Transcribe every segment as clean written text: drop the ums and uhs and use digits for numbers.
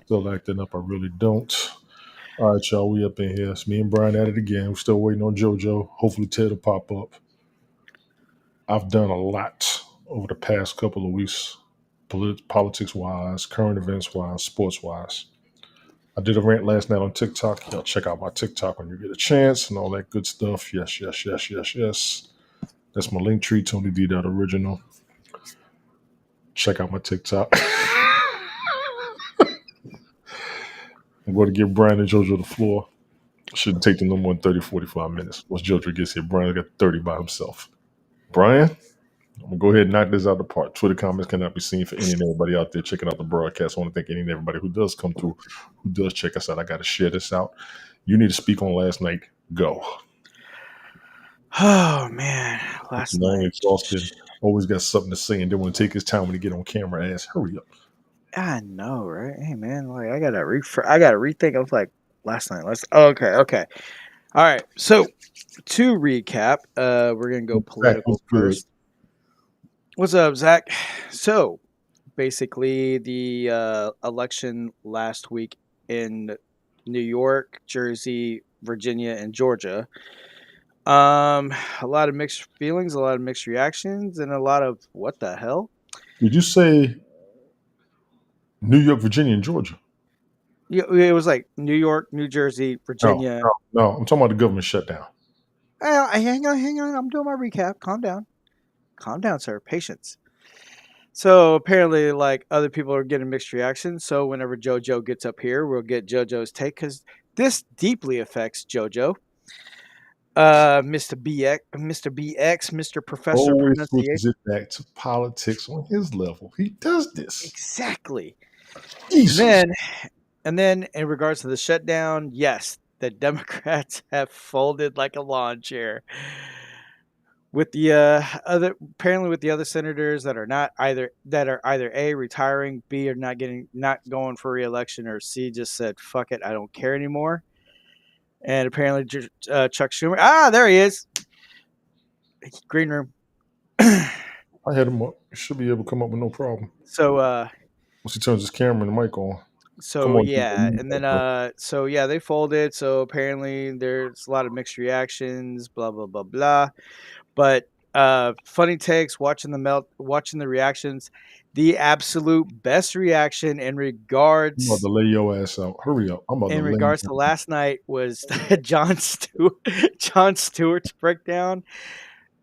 Still acting up. I really don't. All right, y'all. We up in here. It's me and Brian at it again. We're still waiting on JoJo. Hopefully, Ted will pop up. I've done a lot over the past couple of weeks, politics wise, current events wise, sports wise. I did a rant last night on TikTok. Y'all check out my TikTok when you get a chance and all that good stuff. Yes, yes, yes, yes, yes. That's my link tree, Tony D. That original. Check out my TikTok. I'm going to give Brian and JoJo the floor. Shouldn't take them no more than 30, 45 minutes. Once JoJo gets here, Brian got 30 by himself. Brian, I'm going to go ahead and knock this out of the park. Twitter comments cannot be seen for any and everybody out there checking out the broadcast. I want to thank any and everybody who does come through, who does check us out. I got to share this out. You need to speak on last night. Go. Oh man, last Long, night. exhausted, always got something to say and then want to take his time when he get on camera. Ass, hurry up. I know, right? Hey man, like I gotta rethink. I was like last night. Okay. All right. So to recap, we're gonna go Zach, political what's good? first. What's up, Zach? So basically, the election last week in New York, Jersey, Virginia, and Georgia. A lot of mixed feelings, a lot of mixed reactions, and a lot of what the hell? Did you say New York, Virginia, and Georgia? Yeah, it was like New York, New Jersey, No, Virginia. no. I'm talking about the government shutdown. Hang on. I'm doing my recap. Calm down, sir. Patience. So apparently, like other people are getting mixed reactions. So whenever JoJo gets up here, we'll get JoJo's take because this deeply affects JoJo. Mr. BX, Mr. Professor Always switches Pronunciation. it back to politics on his level. He does this. Exactly. And Jesus. then, and then, in regards to the shutdown, yes, the Democrats have folded like a lawn chair. With the with the other senators that are either A, retiring, B, are not going for reelection, or C, just said fuck it, I don't care anymore. And apparently Chuck Schumer, there he is, green room. I had him up. He should be able to come up with no problem. so Once he turns his camera and the mic on. Come so on. yeah, and then so yeah, they folded. So apparently there's a lot of mixed reactions, blah blah blah blah. But funny takes, watching the reactions. The absolute best reaction I'm about to lay your ass out. Hurry up. I'm about to in lay you regards to out. last night was John Stewart's breakdown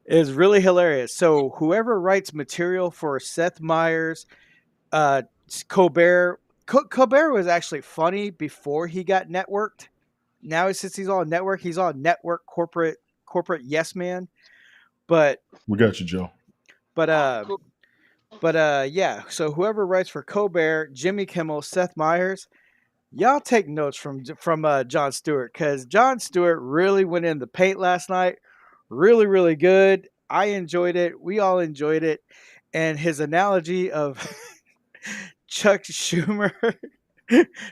is really hilarious. So whoever writes material for Seth Meyers, uh, Colbert, Colbert was actually funny before he got networked. Now since he's all network, he's all network corporate yes man. But We got you, Joe. but yeah. So whoever writes for Colbert, Jimmy Kimmel, Seth Meyers, y'all take notes from John Stewart because John Stewart really went in the paint last night. Really, really good. I enjoyed it. We all enjoyed it. And his analogy of Chuck Schumer,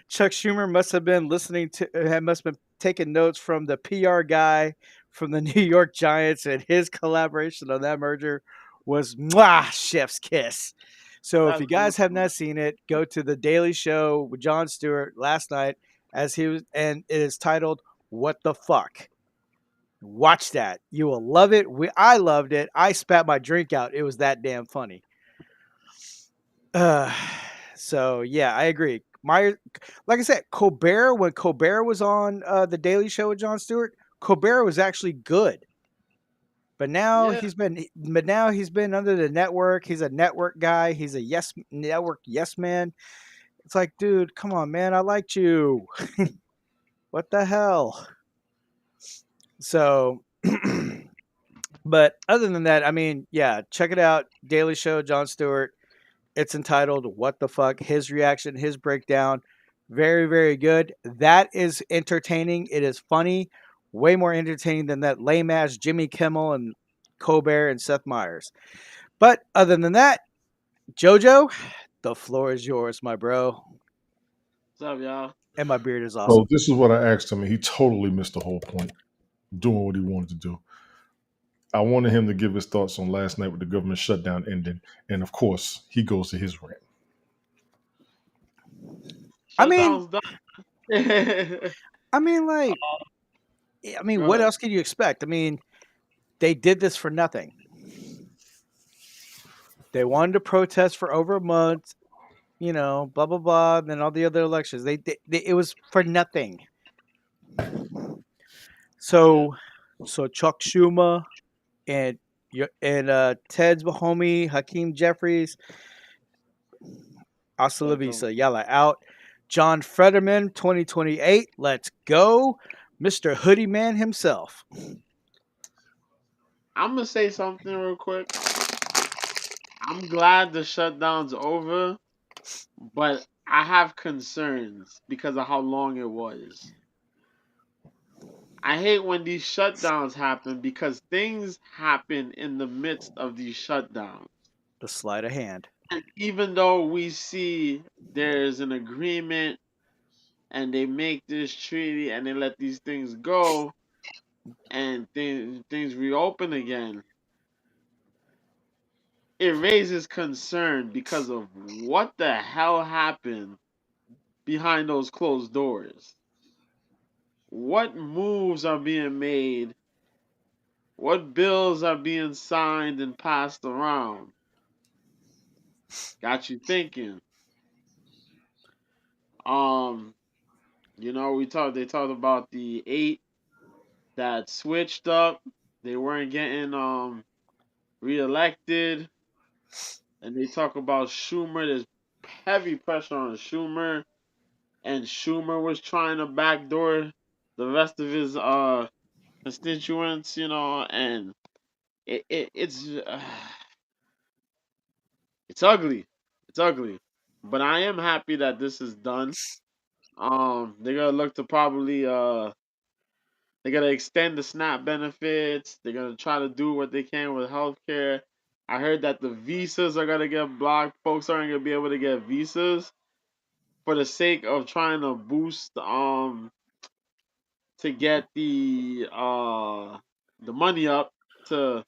Chuck Schumer must have been must have been taking notes from the PR guy from the New York Giants, and his collaboration on that merger was mwah, chef's kiss. So if you guys have not seen it, go to the Daily Show with Jon Stewart last night and it is titled "What the Fuck." Watch that. You will love it. I loved it. I spat my drink out. It was that damn funny. Uh, so yeah, I agree. Like I said, Colbert, when Colbert was on the Daily Show with Jon Stewart, Colbert was actually good. But now he's been under the network. He's a network guy. He's a network yes man. It's like, dude, come on, man. I liked you. What the hell? So, but other than that, I mean, yeah, check it out. Daily Show, Jon Stewart. It's entitled "What the Fuck." His reaction, his breakdown, very, very good. That is entertaining. It is funny, way more entertaining than that lame ass Jimmy Kimmel and Colbert and Seth Meyers. But other than that, JoJo, the floor is yours, my bro. What's up, y'all? And my beard is So awesome. this is what I asked him, and he totally missed the whole point. Doing what he wanted to do. I wanted him to give his thoughts on last night with the government shutdown ending, and of course, he goes to his rant. I mean, Shutdown's done. like, Go what ahead. else can you expect? I mean, they did this for nothing. They wanted to protest for over a month, blah blah blah, and then all the other elections. It was for nothing. So Chuck Schumer and Ted's homie Hakeem Jeffries, hasta la vista, yalla out. John Fetterman, 2028, let's go, Mr. Hoodie Man himself. I'm gonna say something real quick. I'm glad the shutdown's over, but I have concerns because of how long it was. I hate when these shutdowns happen because things happen in the midst of these shutdowns. The sleight of hand. And even though we see there's an agreement and they make this treaty and they let these things go and things reopen again, it raises concern because of what the hell happened behind those closed doors. What moves are being made? What bills are being signed and passed around? Got you thinking. They talked about the 8 that switched up. They weren't getting reelected. And they talk about Schumer. There's heavy pressure on Schumer. And Schumer was trying to backdoor the rest of his constituents, and it's ugly. It's ugly. But I am happy that this is done. They're gonna look to probably they're gonna extend the SNAP benefits. They're gonna try to do what they can with healthcare. I heard that the visas are gonna get blocked. Folks aren't gonna be able to get visas for the sake of trying to boost to get the money up to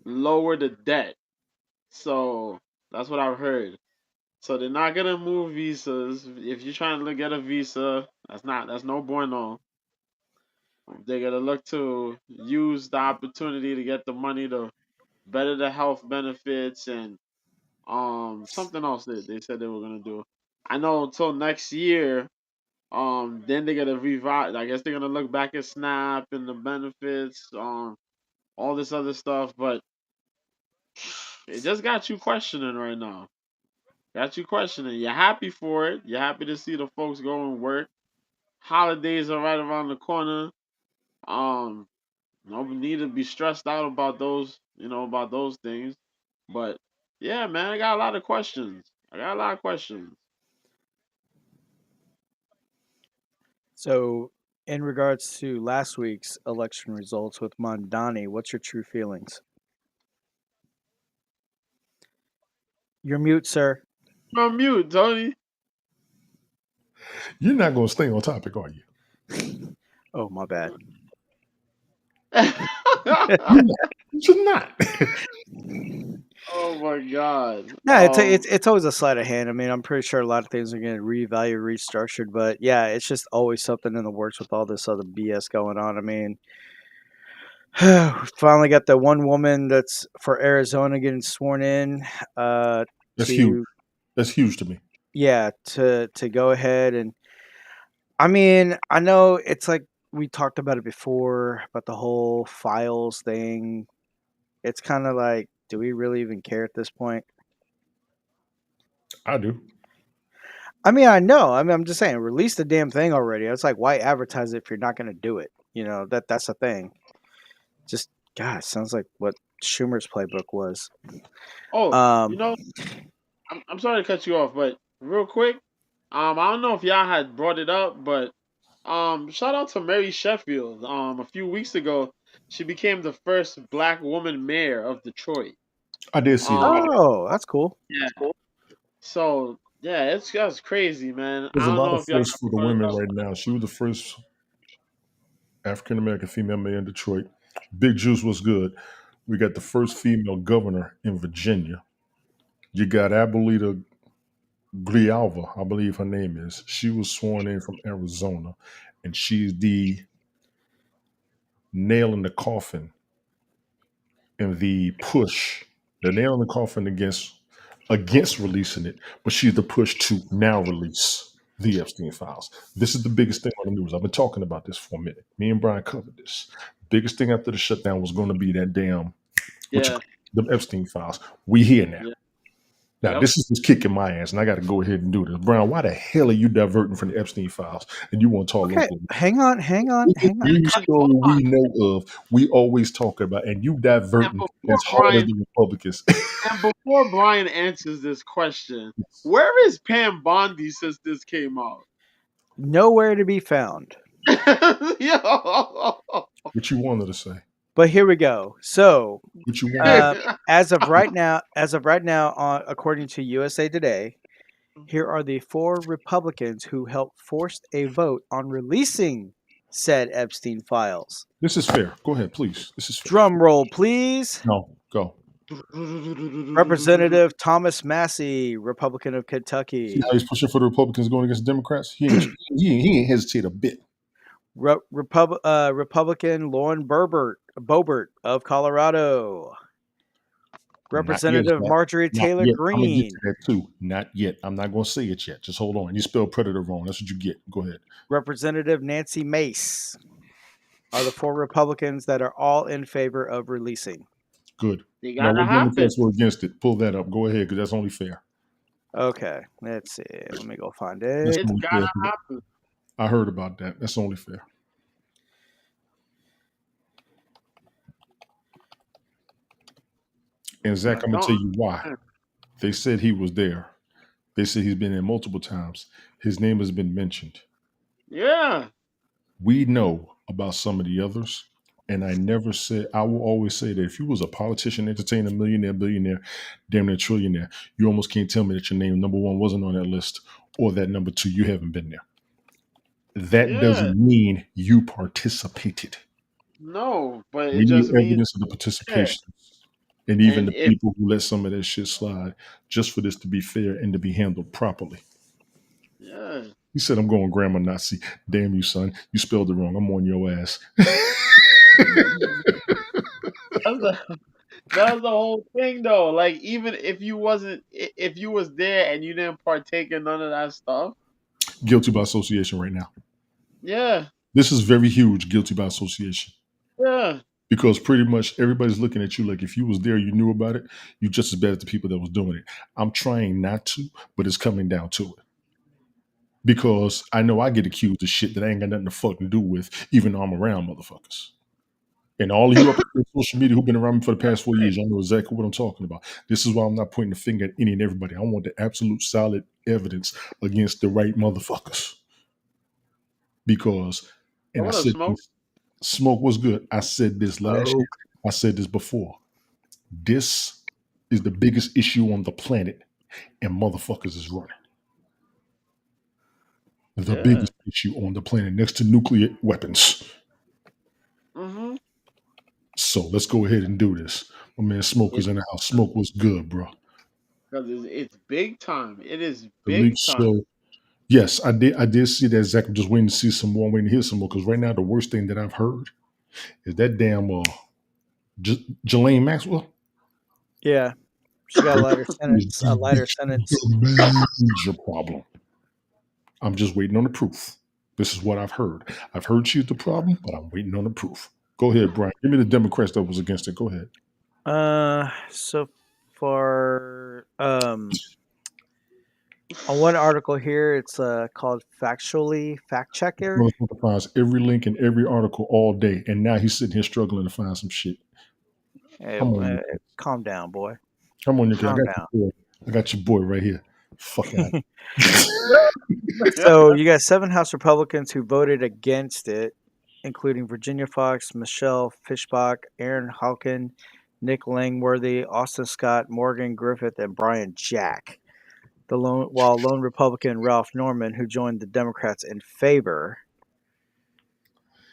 lower the debt. So that's what I've heard. So they're not gonna move visas. If you're trying to get a visa, that's no bueno. They're gonna look to use the opportunity to get the money to better the health benefits and something else that they said they were gonna do. I know until next year. Then they're gonna revive. I guess they're gonna look back at SNAP and the benefits, all this other stuff. But it just got you questioning right now. Got you questioning. You're happy for it. You're happy to see the folks go and work. Holidays are right around the corner. Um, no need to be stressed out about those, about those things. But yeah, man, I got a lot of questions. So, in regards to last week's election results with Mondani, what's your true feelings? You're mute, sir. You're on mute, Tony. You're not going to stay on topic, are you? Oh, my bad. You're not. Oh my god. No, it's always a sleight of hand. I mean, I'm pretty sure a lot of things are getting reevaluated, restructured, but yeah, it's just always something in the works with all this other BS going on. I mean, we finally got the one woman that's for Arizona getting sworn in. That's huge. That's huge to me. Yeah, to go ahead and, I mean, I know it's like we talked about it before about the whole files thing. It's kind of like, do we really even care at this point? I do. I mean, I know. I mean, I'm just saying, release the damn thing already. It's like, why advertise it if you're not going to do it? That's the thing. Just, God, it sounds like what Schumer's playbook was. Oh, I'm sorry to cut you off, but real quick, I don't know if y'all had brought it up, but shout out to Mary Sheffield. A few weeks ago, she became the first black woman mayor of Detroit. I did see that. Oh, that's cool. Yeah. So yeah, that's crazy, man. There's I don't a lot know of if y'all firsts for the women right now. She was the first African American female mayor in Detroit. Big Juice was good. We got the first female governor in Virginia. You got Abuelita Grijalva, I believe her name is. She was sworn in from Arizona, and she's the nail in the coffin and the push, the nail in the coffin against releasing it, but she's the push to now release the Epstein files. This is the biggest thing on the news. I've been talking about this for a minute. Me and Brian covered this. Biggest thing after the shutdown was going to be that damn Yeah. the Epstein files. We here now. Yeah. Now, Yep. this is just kicking my ass, and I got to go ahead and do this. Brian, why the hell are you diverting from the Epstein files and you want to talk Okay, local? hang on. The news story we know of, we always talk about, and you diverting before as hard as Brian- the Republicans. And before Brian answers this question, where is Pam Bondi since this came out? Nowhere to be found. Yo. What you wanted to say? But here we go. So, What you wanted? as of right now, according to USA Today, here are the 4 Republicans who helped force a vote on releasing said Epstein files. This is fair. Go ahead, please. This is fair. Drum roll, please. No, go. Representative Thomas Massey, Republican of Kentucky. See how he's pushing for the Republicans going against the Democrats? He ain't hesitate a bit. Republican Lauren Boebert of Colorado. Representative Marjorie Taylor Greene. I'm gonna get to that too. Not yet. I'm not going to say it yet. Just hold on. You spelled predator wrong. That's what you get. Go ahead. Representative Nancy Mace are the 4 Republicans that are all in favor of releasing. Good. They Now, gotta what happen. Democrats were against it? Pull that up. Go ahead, because that's only fair. Okay, let's see. Let me go find That's it. It's only gotta fair. happen. I heard about that. That's only fair. And Zach, I'm going to tell you why. They said he was there. They said he's been there multiple times. His name has been mentioned. Yeah. We know about some of the others. And I never said, I will always say that if you was a politician, entertainer, millionaire, billionaire, damn near trillionaire, you almost can't tell me that your name, number 1, wasn't on that list, or that number 2, you haven't been there. That doesn't mean you participated. No, but We it just need means evidence of the participation. And even And the if- people who let some of that shit slide, just for this to be fair and to be handled properly. yeah. He said, I'm going grammar Nazi. Damn you, son. You spelled it wrong. I'm on your ass. That was the whole thing though. Like even if you was there and you didn't partake in none of that stuff. Guilty by association right now. Yeah. This is very huge, guilty by association. Yeah. Because pretty much everybody's looking at you like if you was there, you knew about it, you're just as bad as the people that was doing it. I'm trying not to, but it's coming down to it. Because I know I get accused of shit that I ain't got nothing to fucking do with, even though I'm around motherfuckers. And all of you up on social media who've been around me for the past 4 years, y'all know exactly what I'm talking about. This is why I'm not pointing the finger at any and everybody. I want the absolute solid evidence against the right motherfuckers. Because, and I What up, said, Smoke? Smoke was good. I said this last year. I said this before. This is the biggest issue on the planet, and motherfuckers is running. The biggest issue on the planet next to nuclear weapons. Mm-hmm. So let's go ahead and do this. My man Smoke is in the house. Smoke was good, bro. Because it's big time. It is The big leaks time. show. Yes, I did see that, Zach. I'm just waiting to see some more. I'm waiting to hear some more. Because right now, the worst thing that I've heard is that damn Ghislaine Maxwell. Yeah, she got a lighter sentence. A lighter sentence. Major problem. I'm just waiting on the proof. This is what I've heard. I've heard she's the problem, but I'm waiting on the proof. Go ahead, Brian. Give me the Democrats that was against it. Go ahead. So far, on one article here, it's called Factually Fact Checker. Motherfucker finds every link in every article all day, and now he's sitting here struggling to find some shit. Hey, Come on, calm down, boy. Come on, Calm I got your boy right here. Fuck out. So you got 7 House Republicans who voted against it, including Virginia Foxx, Michelle Fischbach, Aaron Halkin, Nick Langworthy, Austin Scott, Morgan Griffith, and Brian Jack. While lone Republican Ralph Norman, who joined the Democrats in favor.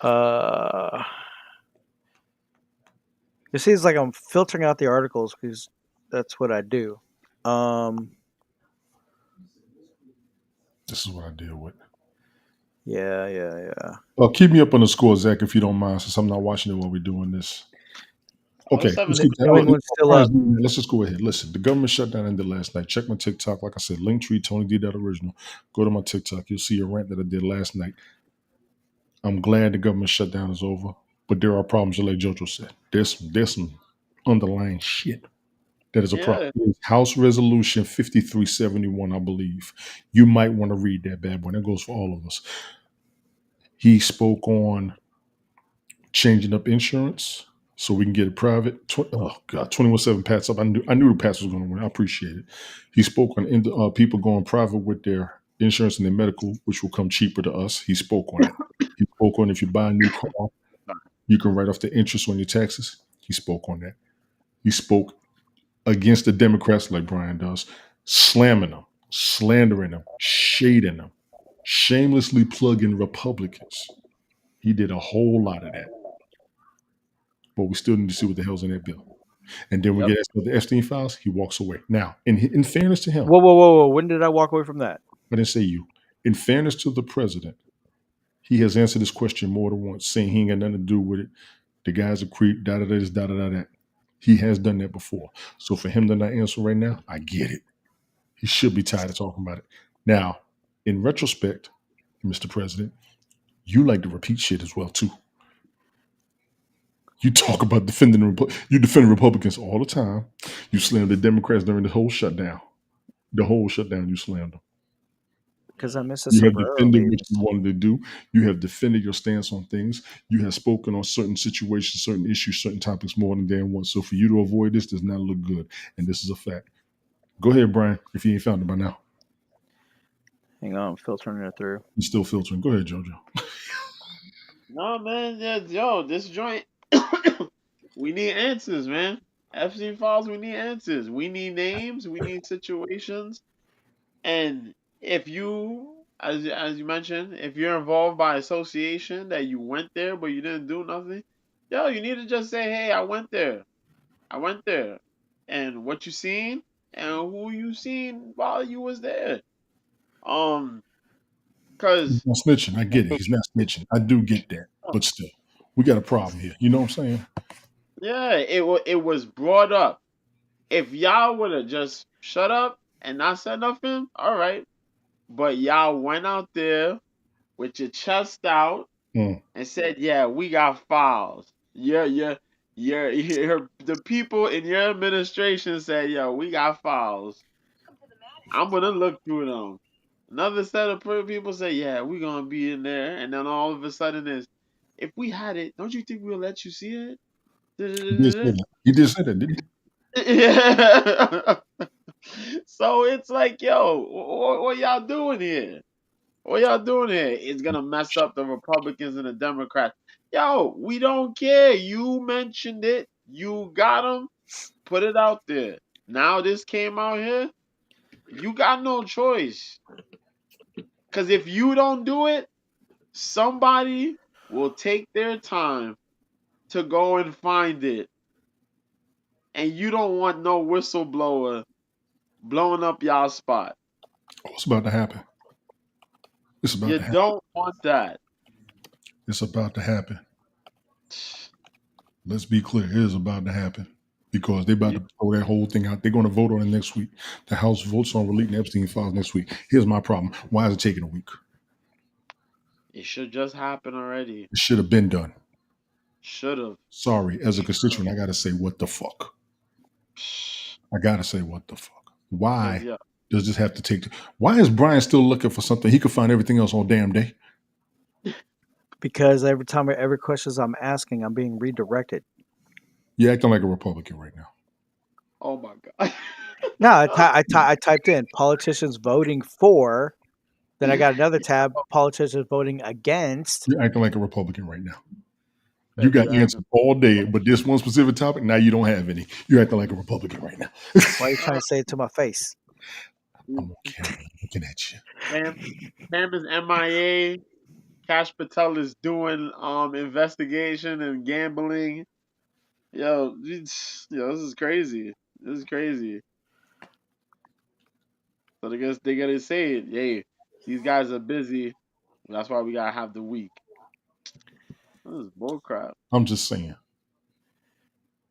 You see, it's like I'm filtering out the articles because that's what I do. This is what I deal with. Yeah. Keep me up on the score, Zach, if you don't mind, since I'm not watching it while we're doing this. Okay, let's seven. keep that. New England's still up. Let's just go ahead. Listen, the government shutdown ended last night. Check my TikTok. Like I said, Linktree, Tony D. That original. Go to my TikTok. You'll see a rant that I did last night. I'm glad the government shutdown is over, but there are problems, like JoJo said. There's some underlying shit that is a problem. Yeah. It's House Resolution 5371, I believe. You might want to read that bad boy. That goes for all of us. He spoke on changing up insurance so we can get it private. Oh God, 21-7 Pats up. I knew the Pats was going to win. I appreciate it. He spoke on people going private with their insurance and their medical, which will come cheaper to us. He spoke on it. He spoke on if you buy a new car, you can write off the interest on your taxes. He spoke on that. He spoke against the Democrats like Brian does, slamming them, slandering them, shading them, shamelessly plugging Republicans. He did a whole lot of that. But we still need to see what the hell's in that bill. And then we Yep. get asked about the Epstein files, he walks away. Now, in fairness to him, Whoa. When did I walk away from that? I didn't say you. In fairness to the president, he has answered this question more than once, saying he ain't got nothing to do with it. The guy's a creep, da da da da da da. He has done that before. So for him to not answer right now, I get it. He should be tired of talking about it. Now, in retrospect, Mr. President, you like to repeat shit as well too. You talk about you defend Republicans all the time. You slammed the Democrats during the whole shutdown. The whole shutdown, you slammed them. Because I missed the You have super defended early. what you wanted to do. You have defended your stance on things. You have spoken on certain situations, certain issues, certain topics more than damn once. So for you to avoid this does not look good. And this is a fact. Go ahead, Brian, if you ain't found it by now. Hang on, I'm filtering it through. He's still filtering. Go ahead, JoJo. No, man. Yeah, yo, this joint. We need answers, man. Epstein files. We need answers. We need names. We need situations. And if you, as you mentioned, if you're involved by association that you went there but you didn't do nothing, yo, you need to just say, hey, I went there. I went there. And what you seen and who you seen while you was there. He's Cause not snitching. I get it. He's not snitching. I do get that. But still, we got a problem here. You know what I'm saying? yeah, it was brought up. If y'all would have just shut up and not said nothing, all right. But y'all went out there with your chest out Mm. and said, "Yeah, we got files." The people in your administration said, "Yo, we got files." I'm gonna look through them. Another set of people say, "Yeah, we're gonna be in there," and then all of a sudden is, "If we had it, don't you think we'll let you see it?" He did say that. He did say that, didn't he? Yeah. So it's like, yo, what y'all doing here? What y'all doing here? It's gonna mess up the Republicans and the Democrats. Yo, we don't care. You mentioned it. You got them. Put it out there. Now this came out here. You got no choice. Cause if you don't do it, somebody will take their time to go and find it. And you don't want no whistleblower blowing up y'all spot. Oh, it's about to happen. It's about You to happen. don't want that. It's about to happen. Let's be clear. It is about to happen. Because they're about to throw that whole thing out. They're going to vote on it next week. The House votes on releasing Epstein files next week. Here's my problem. Why is it taking a week? It should just happen already. It should have been done. Should have. Sorry, as a constituent, I got to say, what the fuck? I got to say, what the fuck? Why Yeah. does this have to take? Why is Brian still looking for something? He could find everything else on damn day. Because every questions I'm asking, I'm being redirected. You're acting like a Republican right now. Oh my god. No, I typed in politicians voting for. Then I got another tab: politicians voting against. You're acting like a Republican right now. You got answers all day, but this one specific topic, now you don't have any. You're acting like a Republican right now. Why are you trying to say it to my face? I'm okay. Looking at you. Pam is MIA. Cash Patel is doing investigation and gambling. Yo, this is crazy. This is crazy. So I guess they gotta say it. Hey, these guys are busy. That's why we gotta have the week. This is bullcrap. I'm just saying.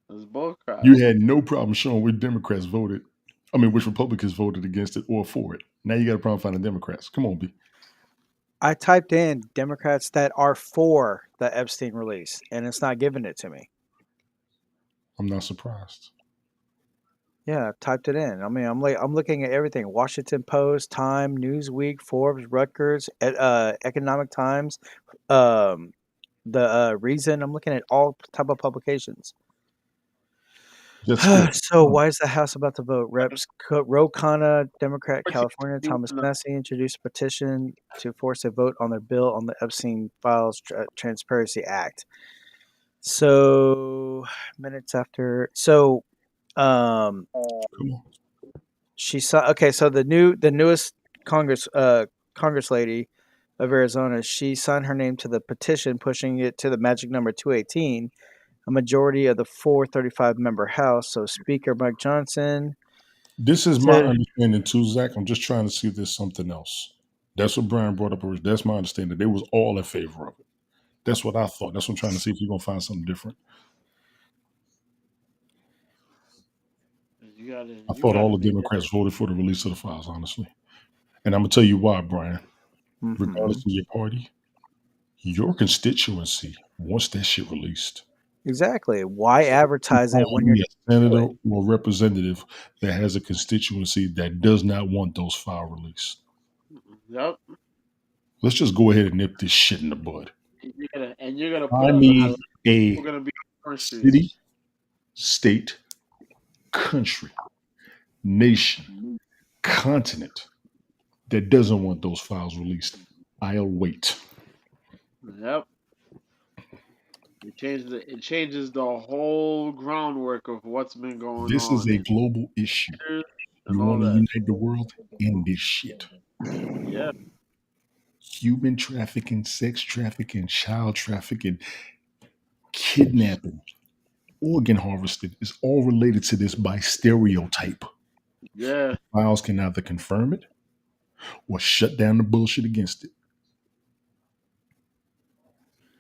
This is bullcrap. You had no problem showing which Democrats voted. I mean, which Republicans voted against it or for it. Now you got a problem finding Democrats. Come on, B. I typed in Democrats that are for the Epstein release, and it's not giving it to me. I'm not surprised. Yeah, I typed it in. I mean, I'm looking at everything: Washington Post, Time, Newsweek, Forbes, Rutgers, Economic Times, the Reason. I'm looking at all type of publications. Just cool. So why is the House about to vote? Reps Ro Khanna, Democrat, California, Thomas Massie introduced a petition to force a vote on their bill on the Epstein Files Transparency Act. So minutes after, Come on. she saw. Okay, so the newest Congress lady of Arizona, she signed her name to the petition, pushing it to the magic number 218. A majority of the 435 member House. So Speaker Mike Johnson. This is my understanding too, Zach. I'm just trying to see if there's something else. That's what Brian brought up. That's my understanding. They was all in favor of it. That's what I thought. That's what I'm trying to see if you're gonna find something different. I thought all the Democrats voted for the release of the files, honestly. And I'm gonna tell you why, Brian. Regardless of your party, your constituency wants that shit released. Exactly. Why advertise it when you're a senator or representative that has a constituency that does not want those files released? Yep. Let's just go ahead and nip this shit in the bud. You're gonna put I need a city, state, country, nation, continent that doesn't want those files released. I'll wait. Yep. It changes the whole groundwork of what's been going on. This is a global issue. You want to unite the world? End this shit. Yeah. Human trafficking, sex trafficking, child trafficking, kidnapping, organ harvesting is all related to this by stereotype. Yeah. Files can either confirm it or shut down the bullshit against it.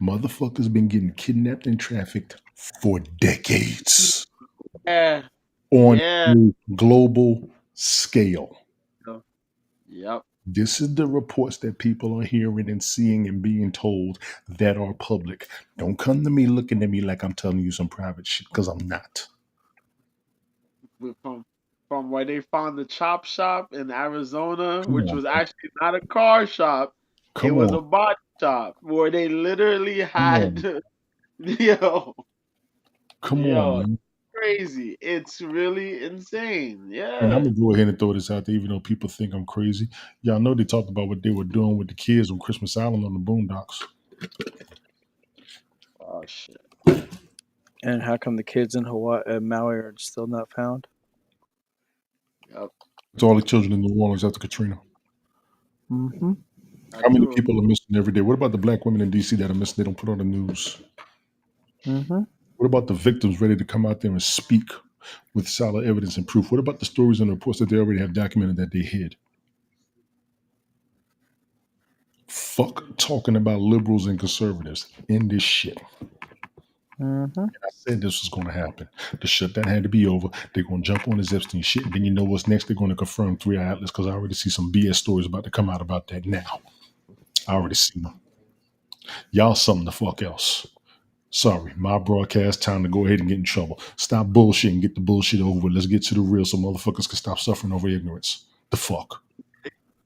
Motherfuckers been getting kidnapped and trafficked for decades. Yeah. On a global scale. Yep. This is the reports that people are hearing and seeing and being told that are public. Don't come to me looking at me like I'm telling you some private shit, because I'm not. From where they found the chop shop in Arizona, which was actually not a car shop. It was a body shop where they literally had Come on, man. Crazy. It's really insane. Yeah. And I'm gonna go ahead and throw this out there, even though people think I'm crazy. Y'all know they talked about what they were doing with the kids on Christmas Island on the Boondocks. Oh shit. And how come the kids in Hawaii Maui are still not found? Yep. It's all the children in New Orleans after Katrina. Mm-hmm. How many people are missing every day? What about the black women in DC that are missing? They don't put on the news. Mm-hmm. What about the victims ready to come out there and speak with solid evidence and proof? What about the stories and reports that they already have documented that they hid? Fuck talking about liberals and conservatives in this shit. Mm-hmm. And I said this was going to happen. The shutdown had to be over. They're going to jump on this Epstein shit. And then you know what's next? They're going to confirm 3 outlets, because I already see some BS stories about to come out about that now. I already see them. Y'all something the fuck else. Sorry, my broadcast, time to go ahead and get in trouble. Stop bullshitting, get the bullshit over with. Let's get to the real so motherfuckers can stop suffering over ignorance. The fuck?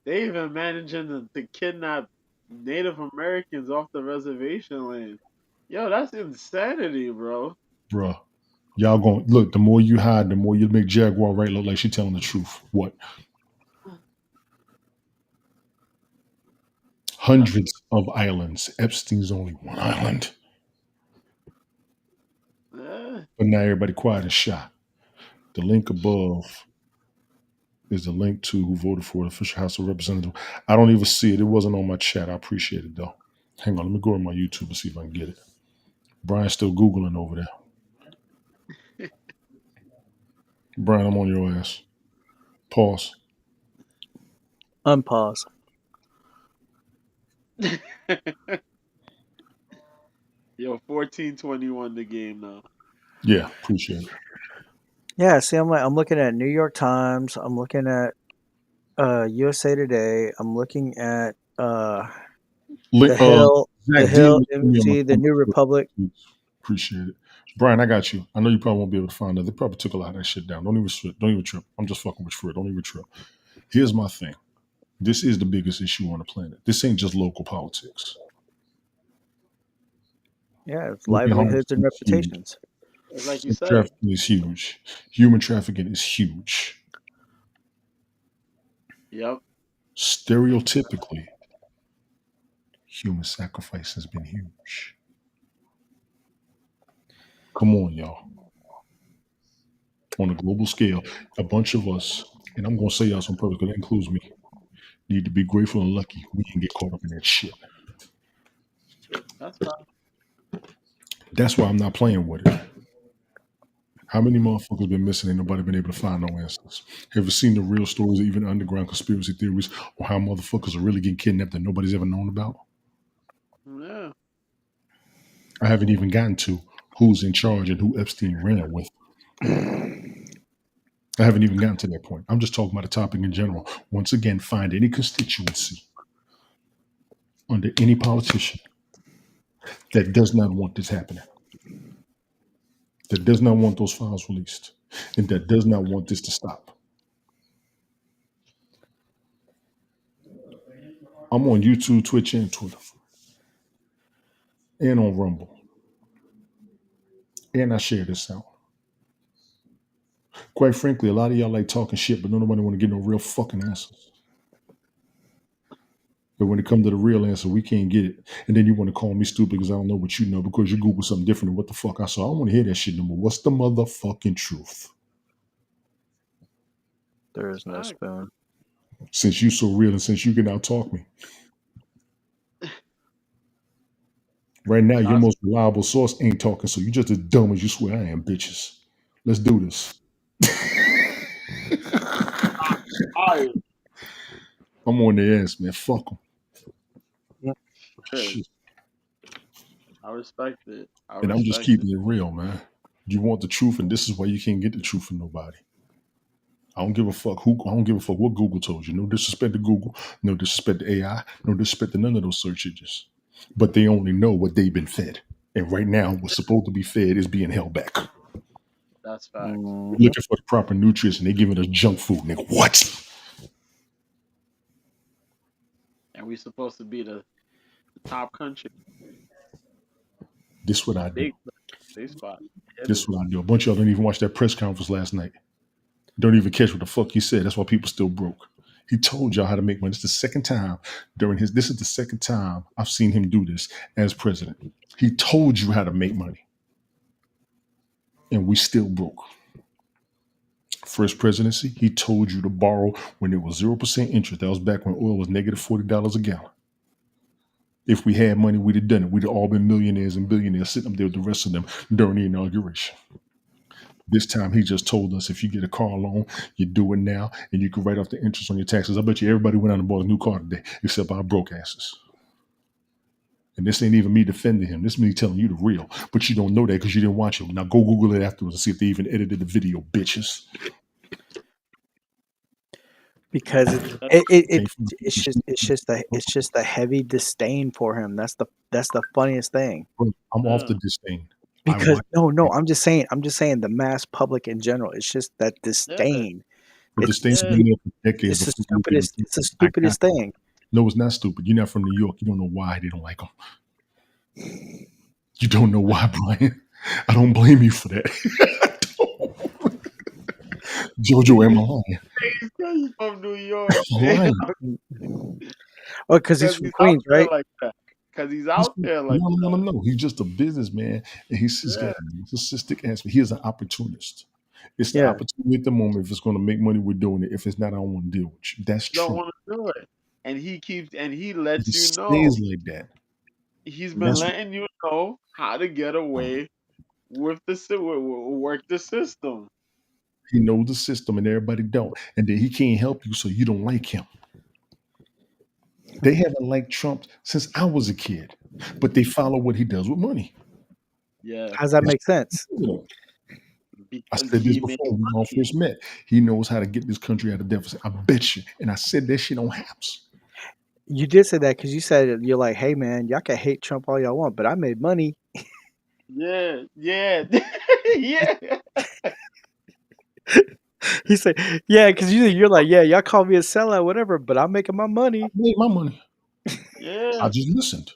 They even managing to kidnap Native Americans off the reservation land. Yo, that's insanity, bro. Bruh. Y'all going look, the more you hide, the more you make Jaguar right look like she telling the truth. What? Hundreds of islands. Epstein's only one island. But now everybody quiet and shy. The link above is the link to who voted for the official House of Representatives. I don't even see it. It wasn't on my chat. I appreciate it though. Hang on, let me go on my YouTube and see if I can get it. Brian's still Googling over there. Brian, I'm on your ass. Pause. Unpause. Yo, 14-21 the game now. Yeah, appreciate it. Yeah, see, I'm looking at New York Times. I'm looking at USA Today. I'm looking at Li- the uh, Hill, Zach DM me on my NBC, the New Republic. please. Appreciate it. Brian, I got you. I know you probably won't be able to find that. They probably took a lot of that shit down. Don't even trip. I'm just fucking with Fred. Don't even trip. Here's my thing. This is the biggest issue on the planet. This ain't just local politics. Yeah, it's Broken homes livelihoods and is huge. reputations. It's like you Sex said. trafficking is huge. Human trafficking is huge. Yep. Stereotypically, human sacrifice has been huge. Come on, y'all. On a global scale, a bunch of us, and I'm going to say us on purpose because that includes me, need to be grateful and lucky we didn't get caught up in that shit. That's fine. That's why I'm not playing with it. How many motherfuckers been missing? Ain't nobody been able to find no answers. Have you seen the real stories, or even underground conspiracy theories, or how motherfuckers are really getting kidnapped that nobody's ever known about? Yeah. I haven't even gotten to who's in charge and who Epstein ran with. I haven't even gotten to that point. I'm just talking about the topic in general. Once again, find any constituency under any politician that does not want this happening, that does not want those files released, and that does not want this to stop. I'm on YouTube, Twitch, and Twitter, and on Rumble, and I share this out. Quite frankly, a lot of y'all like talking shit, but nobody want to get no real fucking answers. But when it comes to the real answer, we can't get it. And then you want to call me stupid because I don't know what you know because you Google something different than what the fuck I saw. I don't want to hear that shit no more. What's the motherfucking truth? There is no Alright. spoon. Since you so real and since you can out talk me. Right now, your most reliable source ain't talking, so you just as dumb as you swear I am, bitches. Let's do this. Alright. I'm on their ass, man. Fuck them. Good. Shit. I respect it. And I'm just keeping it real, man. You want the truth, and this is why you can't get the truth from nobody. I don't give a fuck who. I don't give a fuck what Google told you. No disrespect to Google. No disrespect to AI. No disrespect to none of those search engines. But they only know what they've been fed. And right now, what's supposed to be fed is being held back. That's facts. We're looking for the proper nutrients, and they're giving us junk food. Nigga, what? And we supposed to be the top country. This what I do. Big spot. This what I do. A bunch of y'all didn't even watch that press conference last night. Don't even catch what the fuck he said. That's why people still broke. He told y'all how to make money. It's the second time this is the second time I've seen him do this as president. He told you how to make money. And we still broke. First presidency, he told you to borrow when it was 0% interest. That was back when oil was negative $40 a gallon. If we had money, we'd have done it. We'd have all been millionaires and billionaires sitting up there with the rest of them during the inauguration. This time he just told us if you get a car loan, you do it now and you can write off the interest on your taxes. I bet you everybody went out and bought a new car today, except our broke asses. And this ain't even me defending him. This is me telling you the real. But you don't know that because you didn't watch it. Now go Google it afterwards and see if they even edited the video, bitches. Because it's just the heavy disdain for him. That's the funniest thing. I'm off the disdain. Because I'm just saying the mass public in general. It's just that disdain. But disdain's been there for decades. It's the stupidest thing. No, it's not stupid. You're not from New York. You don't know why they don't like them. You don't know why, Brian. I don't blame you for that. Jojo, am I lying? He's from New York. Oh, because he's from Queens, right? Like that. Because he's out there like no. He's just a businessman, and he's got a narcissistic aspect. He is an opportunist. It's the opportunity at the moment. If it's going to make money, we're doing it. If it's not, I don't want to deal with you. That's true. Don't want to do it, and he lets you know. Stays like that. He's been letting you know how to get away with work the system. He knows the system, and everybody don't, and then he can't help you, so you don't like him. They haven't liked Trump since I was a kid, but they follow what he does with money. Yeah, How's that make sense? I because said this he made before when we all money. first met. He knows how to get this country out of deficit. I bet you. And I said that shit on Haps. You did say that because you said you're like, hey man, y'all can hate Trump all y'all want, but I made money. Yeah, yeah, yeah. He said, yeah, because you're like, yeah, y'all call me a sellout, whatever, but I'm making my money. I made my money. Yeah, I just listened.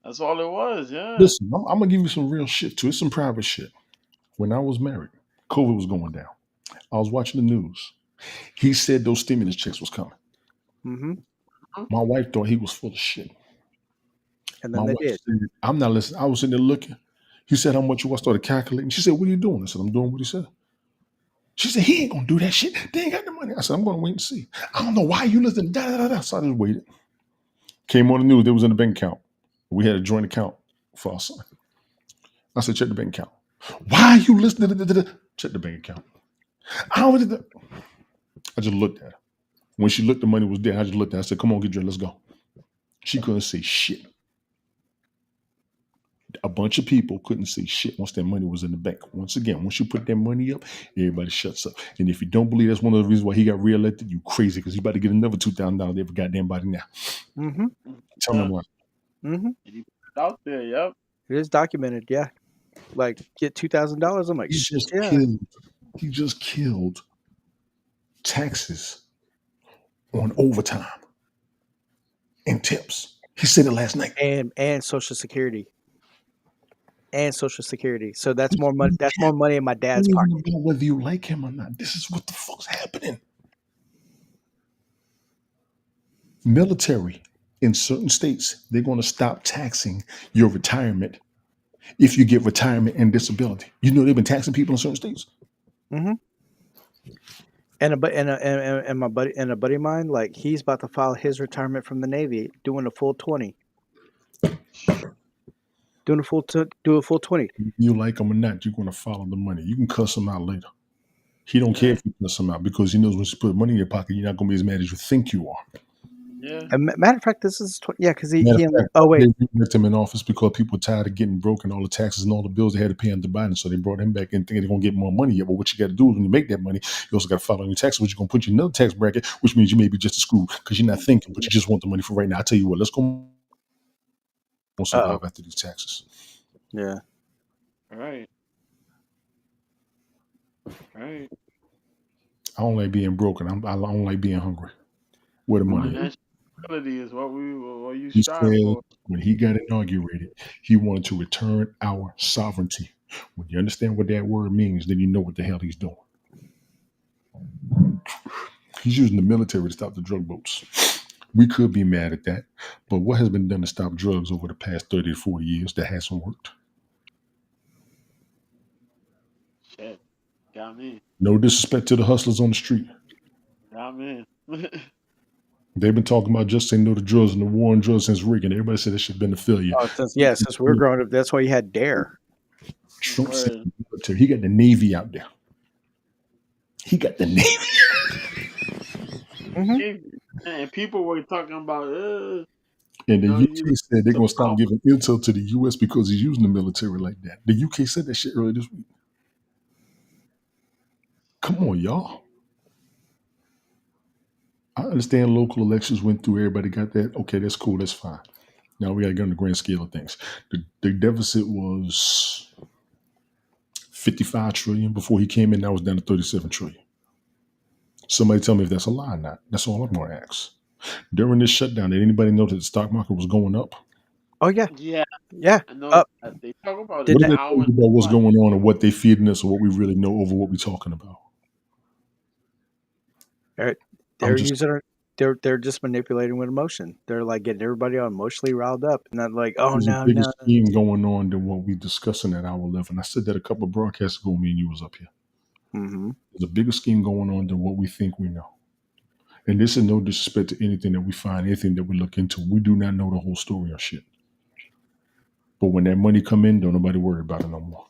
that's all it was. Yeah. Listen, I'm gonna give you some real shit too. It's some private shit. When I was married, COVID was going down. I was watching the news. He said those stimulus checks was coming. Hmm. My wife thought he was full of shit. And My then they wife did. said, I'm not listening. I was sitting there looking. He said how much you want. I started calculating. She said, what are you doing? I said, I'm doing what he said. She said, he ain't gonna do that shit. They ain't got the money. I said, I'm gonna wait and see. I don't know why you listening. Da, da, da, da. So I just waited. Came on the news, they was in the bank account. We had a joint account for our son. I said, check the bank account. Why are you listening? Check the bank account. I just looked at her. When she looked, the money was there. I just looked at her. I said, come on, get dressed, let's go. She couldn't say shit. A bunch of people couldn't say shit once their money was in the bank. Once again, once you put that money up, everybody shuts up. And if you don't believe that's one of the reasons why he got reelected, you crazy because he's about to get another $2,000 every goddamn body now. Mm-hmm. Tell me why. Mm-hmm. And he put it out there. Yep. It is documented, yeah. Like, get $2,000. I'm like, He shit, just yeah. killed. He just killed taxes on overtime and tips. He said it last night. And Social Security. And Social Security. So that's more money. That's more money in my dad's It pocket. ain't about whether you like him or not. This is what the fuck's happening. Military in certain states, they're going to stop taxing your retirement if you get retirement and disability. You know they've been taxing people in certain states. Mm-hmm. And my buddy and a buddy of mine, like he's about to file his retirement from the Navy, doing a full 20. Doing a full do a full 20. You like him or not, you're going to follow the money. You can cuss him out later. He don't care if you cuss him out because he knows when you put money in your pocket, you're not going to be as mad as you think you are. Yeah. And matter of fact, this is yeah, because he Matter of fact, oh wait, they reelect him in office because people were tired of getting broke and all the taxes and all the bills they had to pay under Biden. So they brought him back and thinking they're going to get more money. Yeah, but what you got to do is when you make that money, you also got to file on your taxes, which you're going to put you in another tax bracket, which means you may be just as screwed because you're not thinking, but you just want the money for right now. I tell you what, let's go survive after these taxes. yeah. All right. All right. I don't like being broken. I don't like being hungry. Where the money is. Financial is what you He strive said for. when he got inaugurated, he wanted to return our sovereignty. When you understand what that word means, then you know what the hell he's doing. He's using the military to stop the drug boats. We could be mad at that, but what has been done to stop drugs over the past 30 to 40 years that hasn't worked? Shit. Got me. No disrespect to the hustlers on the street. Got me. They've been talking about just saying no to drugs and the war on drugs since Reagan. Everybody said that should have been a failure. Oh, since we were growing up, that's why you had DARE. Trump said the military. He got the Navy out there. He got the Navy. And people were talking about and the UK said they're going to stop giving intel to the US because he's using the military like that. The UK said that shit earlier this week. Come on, y'all. I understand local elections went through. Everybody got that. Okay, that's cool. That's fine. Now we got to get on the grand scale of things. The deficit was 55 trillion before he came in. Now it's down to 37 trillion. Somebody tell me if that's a lie or not. That's all I'm going to ask. During this shutdown, did anybody know that the stock market was going up? Oh yeah. Yeah. I know they talk about what do they tell you about what's going on and what they feeding us or what we really know over what we're talking about? They're just manipulating with emotion. They're like getting everybody all emotionally riled up, and not like, oh There's no, a bigger no. scheme going on than what we're discussing at hour 11. I said that a couple of broadcasts ago. Me and you was up here. Mm-hmm. There's a bigger scheme going on than what we think we know. And this is no disrespect to anything that we find, anything that we look into. We do not know the whole story of shit. But when that money come in, don't nobody worry about it no more.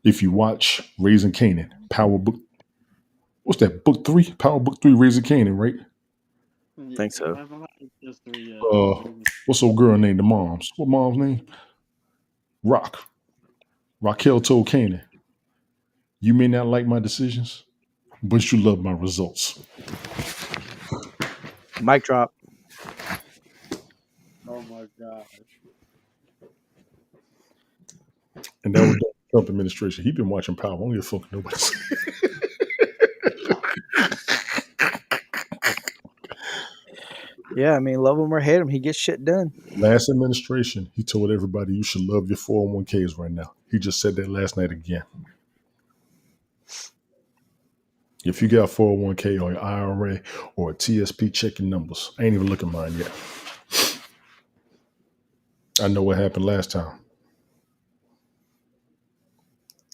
If you watch Raising Canaan, Power Book, what's that, book 3? Power Book 3, Raising Canaan, right? Think so. History, yeah. What's old girl named the moms? What mom's name? Raquel told Kanan, "You may not like my decisions, but you love my results." Mic drop. Oh my god. And that was the Trump administration. He been watching Power. I don't give a fuck nobody. Yeah, I mean, love him or hate him, he gets shit done. Last administration, he told everybody you should love your 401ks right now. He just said that last night again. If you got 401k or an IRA or a TSP, check your numbers. I ain't even looking at mine yet. I know what happened last time.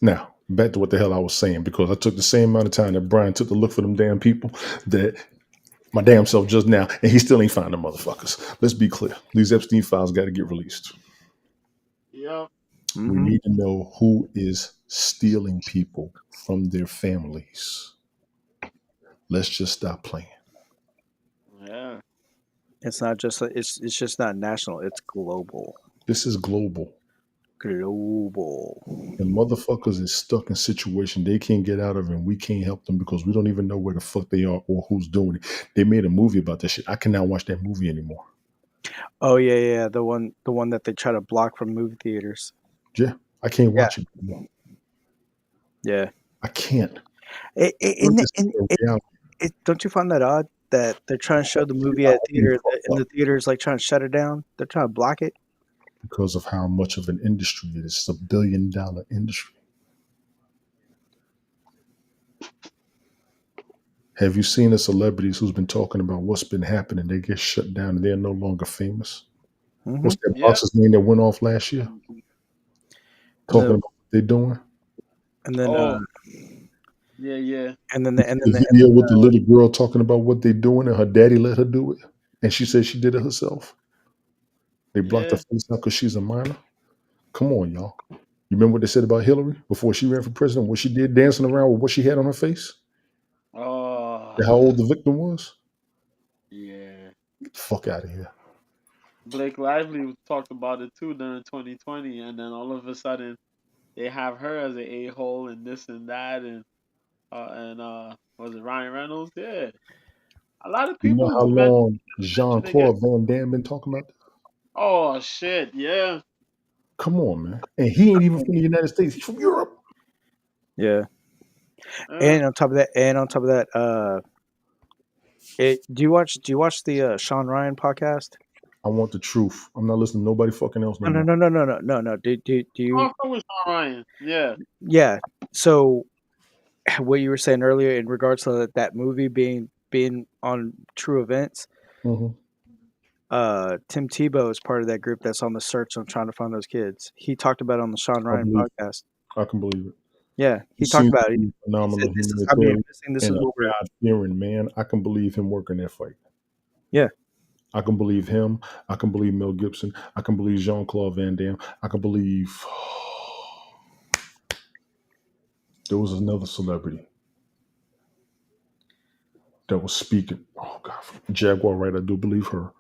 Now, back to what the hell I was saying, because I took the same amount of time that Brian took to look for them damn people that my damn self just now, and he still ain't find them motherfuckers. Let's be clear. These Epstein files got to get released. Yeah. We need to know who is stealing people from their families. Let's just stop playing. Yeah. It's not just it's just not national, it's global. This is global. Global. And motherfuckers is stuck in situations they can't get out of, and we can't help them because we don't even know where the fuck they are or who's doing it. They made a movie about that shit. I cannot watch that movie anymore. Oh yeah, the one that they try to block from movie theaters. Yeah, I can't watch it anymore. Yeah. I can't. Don't you find that odd that they're trying to show the movie at theater and the theater's like trying to shut it down? They're trying to block it? Because of how much of an industry it is. It's $1 billion industry. Have you seen the celebrities who's been talking about what's been happening? They get shut down and they're no longer famous. Mm-hmm. What's that boxer's name that went off last year? Talking about what they're doing. And then yeah. And then the video with the little girl talking about what they're doing and her daddy let her do it. And she said she did it herself. They blocked her face out because she's a minor. Come on, y'all. You remember what they said about Hillary before she ran for president? What she did dancing around with what she had on her face? Oh. How old the victim was? Yeah. Get the fuck out of here. Blake Lively talked about it too during 2020, and then all of a sudden they have her as an a-hole and this and that, and was it Ryan Reynolds? Yeah. A lot of people. You know how long Jean-Claude Van Damme been talking about this? Oh shit, yeah. Come on, man. And he ain't even from the United States. He's from Europe. Yeah. And on top of that, do you watch the Sean Ryan podcast? I want the truth. I'm not listening to nobody fucking else. No. Do you? Oh, with Sean Ryan. Yeah. Yeah. So, what you were saying earlier in regards to that movie being on true events, mm-hmm. Tim Tebow is part of that group that's on the search on trying to find those kids. He talked about it on the Sean Ryan podcast. I can believe it. Yeah, he talked about it. Phenomenal. He said, this is what we're God-fearing man. I can believe him working that fight. Yeah. I can believe him. I can believe Mel Gibson. I can believe Jean-Claude Van Damme. I can believe there was another celebrity that was speaking. Oh God, Jaguar, right? I do believe her.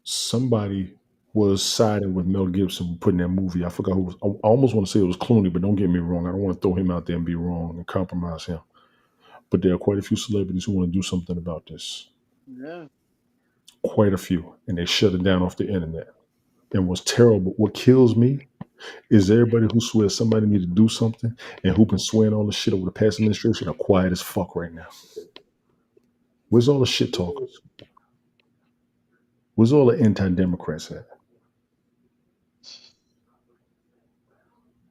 Somebody was siding with Mel Gibson putting that movie. I forgot who was. I almost want to say it was Clooney, but don't get me wrong. I don't want to throw him out there and be wrong and compromise him. But there are quite a few celebrities who want to do something about this. Yeah. Quite a few. And they shut it down off the internet. And what's terrible, what kills me is everybody who swears somebody need to do something and who been swearing all the shit over the past administration are quiet as fuck right now. Where's all the shit talkers? Where's all the anti-Democrats at?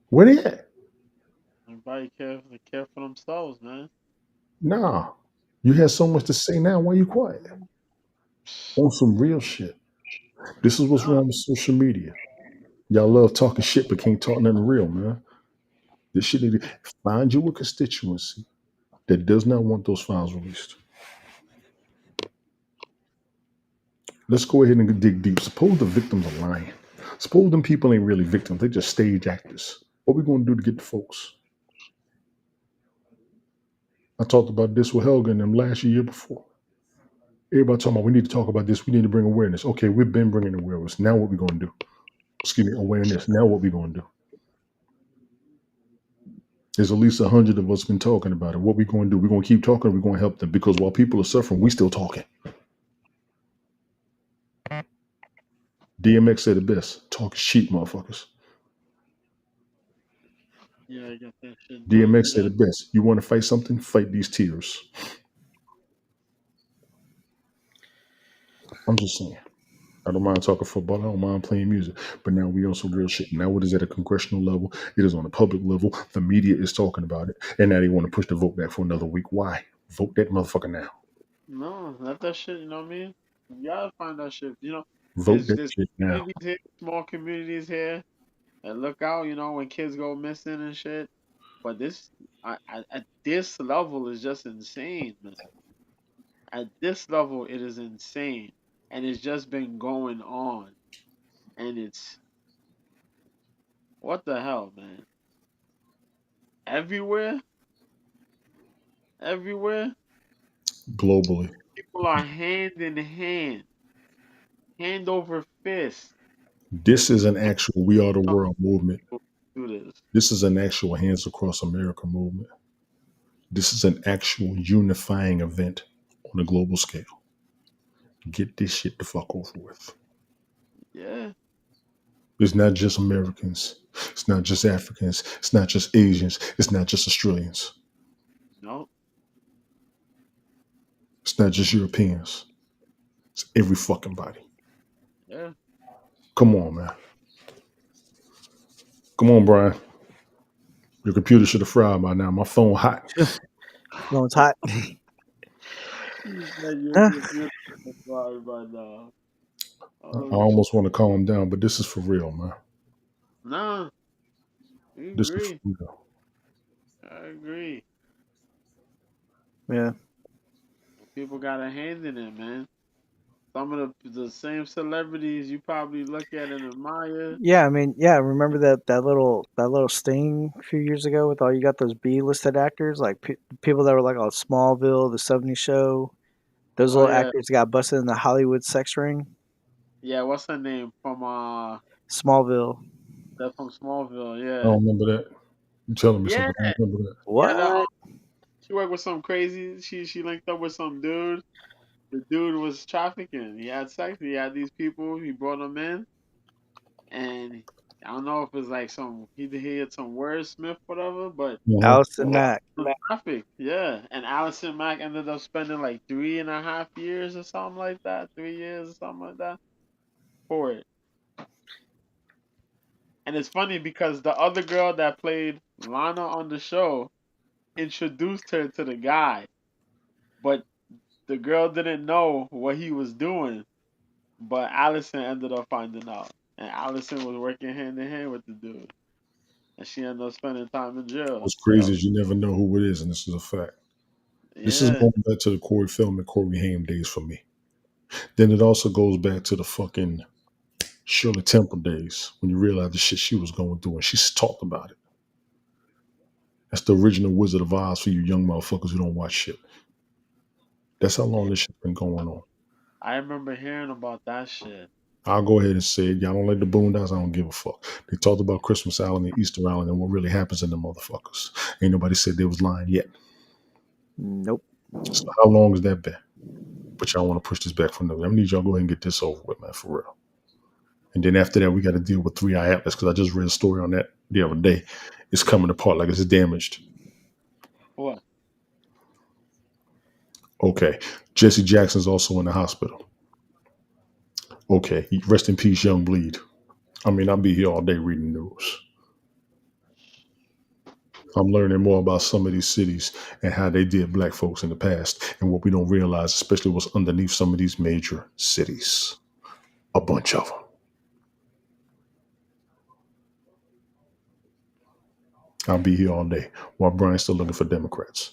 Where they at? Everybody care for themselves, man. Nah. You had so much to say now. Why you quiet? On some real shit. This is what's wrong with social media. Y'all love talking shit but can't talk nothing real, man. This shit need to find you a constituency that does not want those files released. Let's go ahead and dig deep. Suppose the victims are lying. Suppose them people ain't really victims. They just stage actors. What we going to do to get the folks? I talked about this with Helga and them last year before. Everybody talking about we need to talk about this. We need to bring awareness. Okay, we've been bringing awareness. Now what we going to do? Excuse me, awareness. Now what we going to do? There's at least 100 of us been talking about it. What we going to do? We're going to keep talking. We're going to help them because while people are suffering, we still talking. DMX said it best. Talk is cheap, motherfuckers. Yeah, I got that shit. DMX said it best. You want to fight something? Fight these tears. I'm just saying. I don't mind talking football. I don't mind playing music. But now we on some real shit. Now it is at a congressional level. It is on a public level. The media is talking about it. And now they want to push the vote back for another week. Why? Vote that motherfucker now. No, let that shit, you know what I mean? You gotta find that shit. You know, Vote that there's shit now. communities here, small communities here that look out, you know, when kids go missing and shit. But this, at this level, is just insane, man. At this level, it is insane. And it's just been going on. And it's, what the hell, man? Everywhere, everywhere, Globally. people are hand in hand, hand over fist. This is an actual We Are the World movement. Do this. This is an actual Hands Across America movement. This is an actual unifying event on a global scale. Get this shit the fuck over with. Yeah. It's not just Americans. It's not just Africans. It's not just Asians. It's not just Australians. No. It's not just Europeans. It's every fucking body. Yeah. Come on, man. Come on, Brian. Your computer should have fried by now. My phone hot. No, it's hot. You said you're by now. I almost want to calm down, but this is for real, man. Nah. I This is agree. for real. I agree. Yeah. People got a hand in it, man. Some of the same celebrities you probably look at and admire. Yeah, I mean, yeah, remember that little sting a few years ago with all you got those B-listed actors, like people that were like on Smallville, The 70s Show. Those Oh, little yeah. actors got busted in the Hollywood sex ring. Yeah, what's her name from Smallville. that from Smallville? I Yeah. don't remember that. You're telling me Yeah. something. I don't remember that. What? Yeah, she worked with some crazy. She linked up with some dude. The dude was trafficking. He had sex. He had these people. He brought them in, and I don't know if it was like he had some wordsmith, whatever. But Allison Mack. traffic, yeah. And Allison Mack ended up spending like 3.5 years or something like that, 3 years or something like that, for it. And it's funny because the other girl that played Lana on the show introduced her to the guy, but the girl didn't know what he was doing, but Allison ended up finding out. And Allison was working hand in hand with the dude. And she ended up spending time in jail. What's crazy is you never know who it is, and this is a fact. Yeah. This is going back to the Corey Feldman, Corey Haim days for me. Then it also goes back to the fucking Shirley Temple days when you realize the shit she was going through and she's talked about it. That's the original Wizard of Oz for you young motherfuckers who don't watch shit. That's how long this shit's been going on. I remember hearing about that shit. I'll go ahead and say it. Y'all don't like the Boondocks? I don't give a fuck. They talked about Christmas Island and Easter Island and what really happens in the motherfuckers. Ain't nobody said they was lying yet. Nope. So how long has that been? But y'all want to push this back for another. I need y'all to go ahead and get this over with, man, for real. And then after that, we got to deal with 3 Eye Atlas because I just read a story on that the other day. It's coming apart like it's damaged. What? Okay. Jesse Jackson's also in the hospital. Okay. Rest in peace, Young Bleed. I mean, I'll be here all day reading news. I'm learning more about some of these cities and how they did black folks in the past and what we don't realize, especially what's underneath some of these major cities. A bunch of them. I'll be here all day while Brian's still looking for Democrats.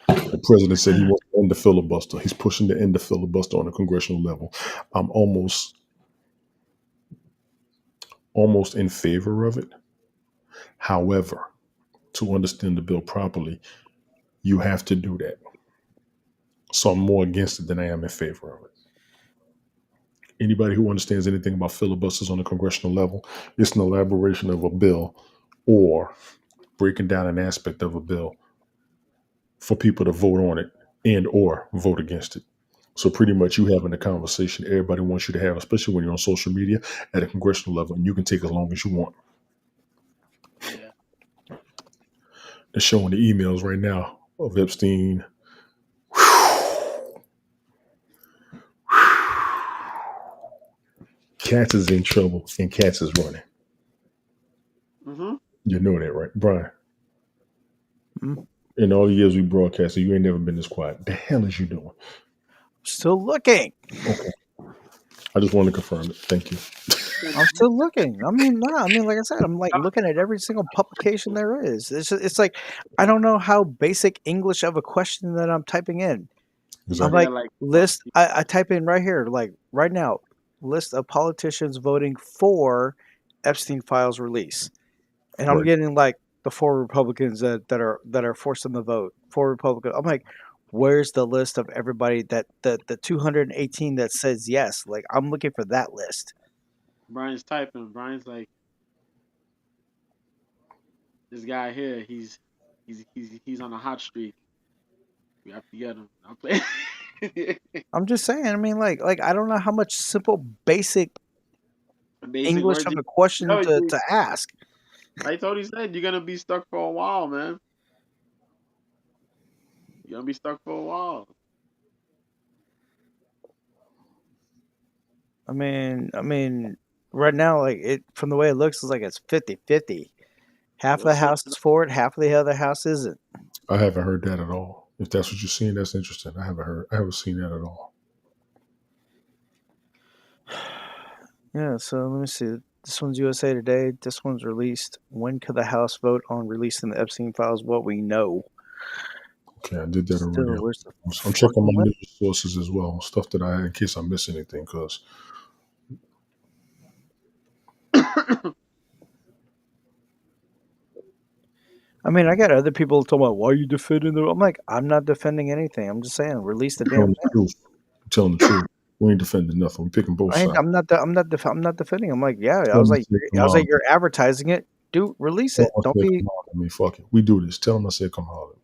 The president said he wants to end the filibuster. He's pushing to end the filibuster on a congressional level. I'm almost in favor of it However, to understand the bill properly, you have to do that. So I'm more against it than I am in favor of it. Anybody who understands anything about filibusters on the congressional level, it's an elaboration of a bill or breaking down an aspect of a bill for people to vote on it and or vote against it. So pretty much you having a conversation everybody wants you to have, especially when you're on social media at a congressional level, and you can take as long as you want. Yeah. They're showing the emails right now of Epstein. Katz is in trouble and Katz is running. Mm-hmm. You know that, right, Brian? Mm. In all the years we broadcasted, you ain't never been this quiet. The hell is you doing? Still looking. Okay. I just wanted to confirm it. Thank you. I'm still looking. I mean, like I said, I'm like looking at every single publication there is. It's like I don't know how basic English of a question that I'm typing in. I'm Exactly. like Yeah, like list. I type in right here, like right now, list of politicians voting for Epstein files release, and I'm Right. getting like the 4 Republicans that are forcing the vote. 4 Republicans. I'm like, where's the list of everybody that the 218 that says yes? Like I'm looking for that list. Brian's typing. Brian's like, this guy here. He's on a hot streak. We have to get him. I'm playing. I'm just saying. I mean, like I don't know how much simple, basic Basic English words. of a question No, to ask. I told he said you're gonna be stuck for a while, man. You're gonna be stuck for a while. I mean, right now, like it from the way it looks, it's like it's 50-50. Half of We'll the see. house is for it, half of the other house isn't. I haven't heard that at all. If that's what you're seeing, that's interesting. I haven't seen that at all. Yeah, so let me see. This one's USA Today. This one's released. When could the House vote on releasing the Epstein files? What we know. Okay, I did that Still, already. where's the I'm checking my fucking list? news sources as well, stuff that I in case I miss anything. Because I mean, I got other people talking about why are you defending them. I'm like, I'm not defending anything. I'm just saying, release the damn telling the thing. truth. I'm telling the truth. We ain't defending nothing. We're picking both sides. I'm not defending. I'm like, yeah. I Tell was them like, to come holler. you're advertising it. Do release Tell it. them I Don't said be come holler at me. Fuck it. We do this. Tell them I said come holler.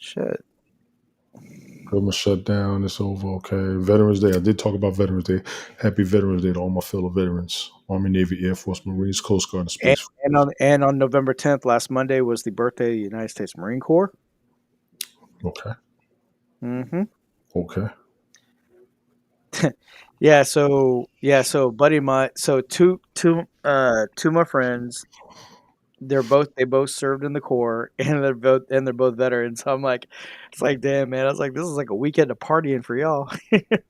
shit. Government shut down. It's over. Okay. Veterans Day. I did talk about Veterans Day. Happy Veterans Day to all my fellow veterans. Army, Navy, Air Force, Marines, Coast Guard, and Space Force. And on November 10th, last Monday, was the birthday of the United States Marine Corps. Okay. Mm-hmm. Okay. So buddy, two of my friends, they both served in the Corps, and they're both veterans. So I'm like, it's like, damn, man. I was like, this is like a weekend of partying for y'all. It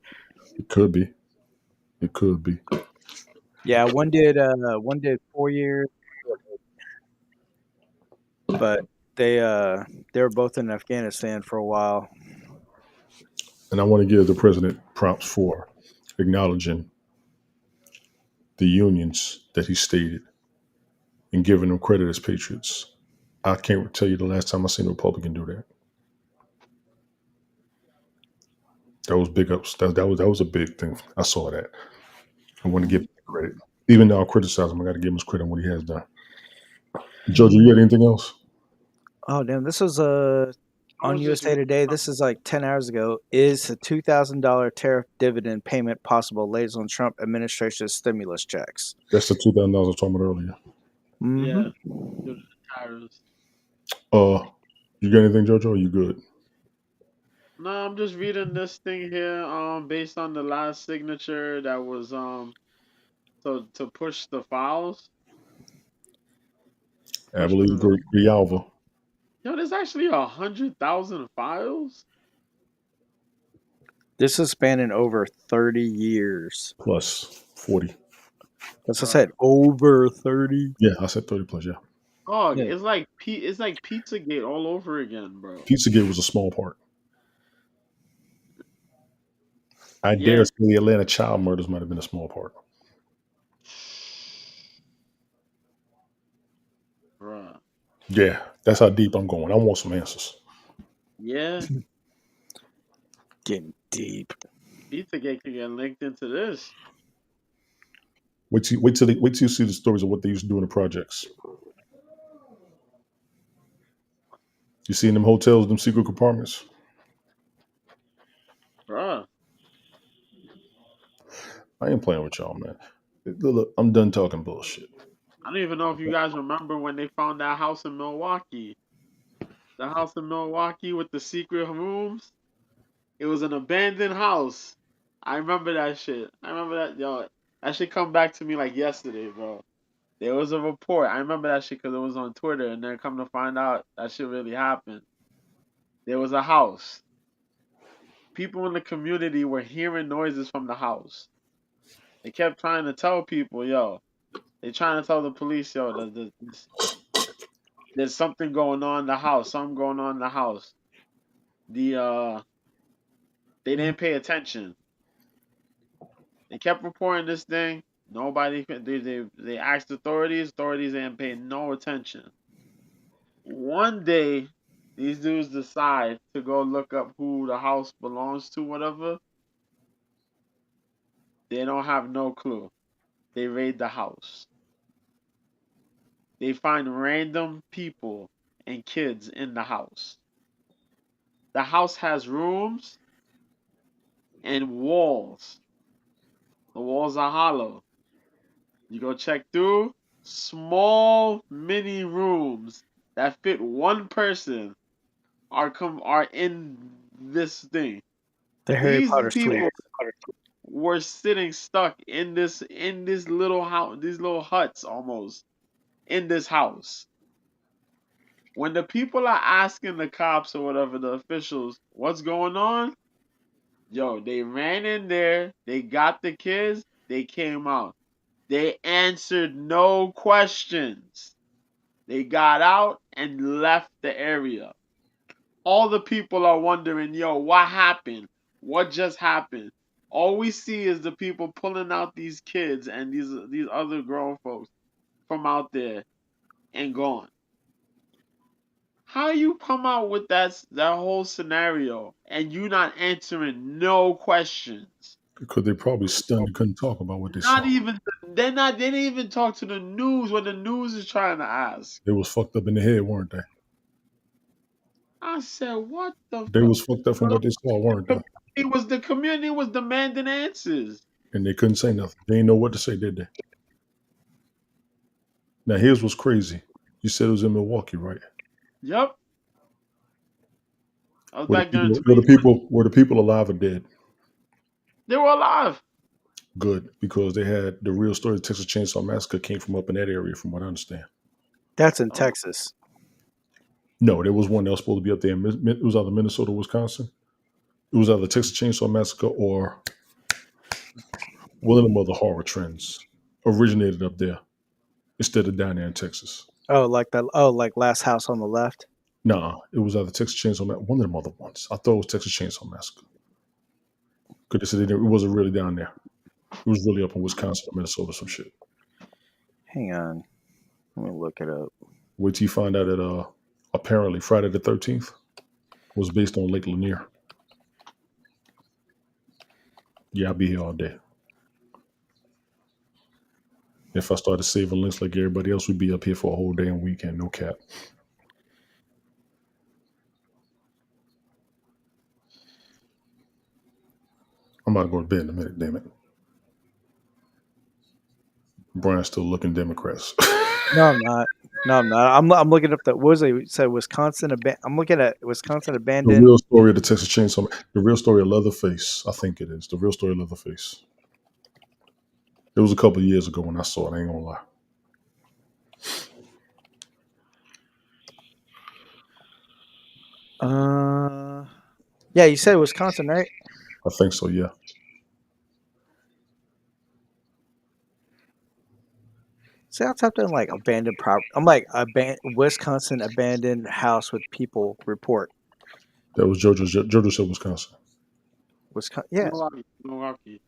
could be. It could be. Yeah, one did 4 years, but they were both in Afghanistan for a while. And I want to give the president props for acknowledging the unions that he stated and giving them credit as patriots. I can't tell you the last time I seen a Republican do that. That was big ups. That was a big thing. I saw that. I want to give him credit. Even though I criticize him, I got to give him his credit on what he has done. Jojo, you got anything else? Oh damn, this was I on was just USA Today. This is like 10 hours ago. Is a $2,000 tariff dividend payment possible? Lays on Trump administration's stimulus checks. That's the $2,000 I was talking about earlier. Mhm. yeah. Tires. You got anything, Jojo? Or you good? No, I'm just reading this thing here. Based on the last signature that was to push the files. I believe Grijalva. Yo, there's actually 100,000 files. This is spanning over 30 years. Plus 40. That's what I said. Over 30. Yeah, I said 30 plus, yeah. Oh, Yeah. it's like Pizzagate all over again, bro. Pizzagate was a small part. I Yeah. dare say the Atlanta child murders might have been a small part. Bruh. Yeah, that's how deep I'm going. I want some answers. Yeah, Getting deep. Pizzagate could get linked into this. Wait till you see the stories of what they used to do in the projects. You see in them hotels, them secret compartments. Bruh. I ain't playing with y'all, man. Look, I'm done talking bullshit. I don't even know if you guys remember when they found that house in Milwaukee. The house in Milwaukee with the secret rooms. It was an abandoned house. I remember that shit. I remember that, yo. That shit come back to me like yesterday, bro. There was a report. I remember that shit because it was on Twitter, and then come to find out that shit really happened. There was a house. People in the community were hearing noises from the house. They kept trying to tell people, yo. They trying to tell the police, yo, there's something going on in the house. Something going on in the house. They didn't pay attention. They kept reporting this thing. Nobody. They asked authorities. Authorities didn't pay no attention. One day, these dudes decide to go look up who the house belongs to, whatever. They don't have no clue. They raid the house. They find random people and kids in the house. The house has rooms and walls. The walls are hollow. You go check through, small mini rooms that fit one person are in this thing. The Harry These Potter suite. people were sitting stuck in this little house, these little huts almost in this house. When the people are asking the cops or whatever, the officials, what's going on? Yo, they ran in there, they got the kids, they came out. They answered no questions. They got out and left the area. All the people are wondering, yo, what happened? What just happened? All we see is the people pulling out these kids and these other grown folks from out there and gone. How you come out with that whole scenario and you not answering no questions? Because they probably stunned and couldn't talk about what they Not saw. even they didn't even talk to the news when the news is trying to ask. They was fucked up in the head, weren't they? I said, what the They fuck? was fucked up from what they saw, weren't they? The community was demanding answers. And they couldn't say nothing. They didn't know what to say, did they? Now here's what's crazy. You said it was in Milwaukee, right? Yep. I was Were back during the people alive or dead? They were alive. Good, because they had the real story of the Texas Chainsaw Massacre came from up in that area, from what I understand. That's in Texas. No, there was one that was supposed to be up there. It was either Minnesota or Wisconsin. It was either Texas Chainsaw Massacre or one of them other horror trends originated up there instead of down there in Texas. Oh, like that. Oh, like Last House on the Left. Nah, it was either Texas Chainsaw Massacre, one of them other ones. I thought it was Texas Chainsaw Massacre. Because they said it wasn't really down there. It was really up in Wisconsin or Minnesota, some shit. Hang on. Let me look it up. Wait till you find out that apparently Friday the 13th was based on Lake Lanier. Yeah, I'll be here all day. If I started saving links like everybody else, we'd be up here for a whole day and weekend, no cap. I'm about to go to bed in a minute, damn it. Brian's still looking Democrats. No, I'm not. No, I'm not. I'm looking up the. What was it? You said Wisconsin. I'm looking at Wisconsin The abandoned. real story of the Texas Chainsaw, the real story of Leatherface, I think it is. The real story of Leatherface. It was a couple of years ago when I saw it, I ain't gonna lie. Yeah, you said Wisconsin, right? I think so, yeah. See, I typed in like abandoned property. I'm like Wisconsin abandoned house with people report. That was Jojo said Wisconsin. Wisconsin, yeah. Milwaukee.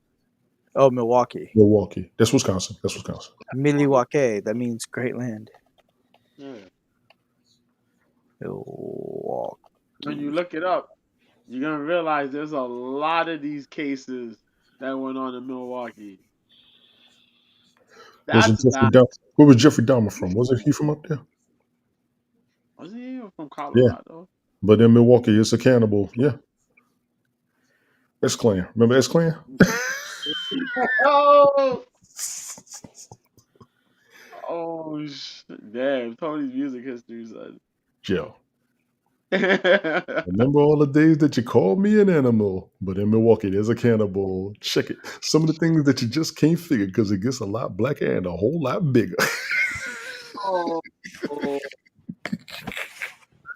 Oh, Milwaukee. Milwaukee. That's Wisconsin. Milwaukee. That means great land. Yeah. Milwaukee. When you look it up, you're gonna realize there's a lot of these cases that went on in Milwaukee. Wasn't That's Jeffrey not. Dahmer? Where was Jeffrey Dahmer from? Wasn't he from up there? Wasn't he even from Yeah, Colorado? but in Milwaukee, it's a cannibal. Yeah, X Clan. Remember X Clan? Oh, damn! Tony's music history, son. Joe. Remember all the days that you called me an animal, but in Milwaukee, there's a cannibal. Check it. Some of the things that you just can't figure because it gets a lot blacker and a whole lot bigger. Oh,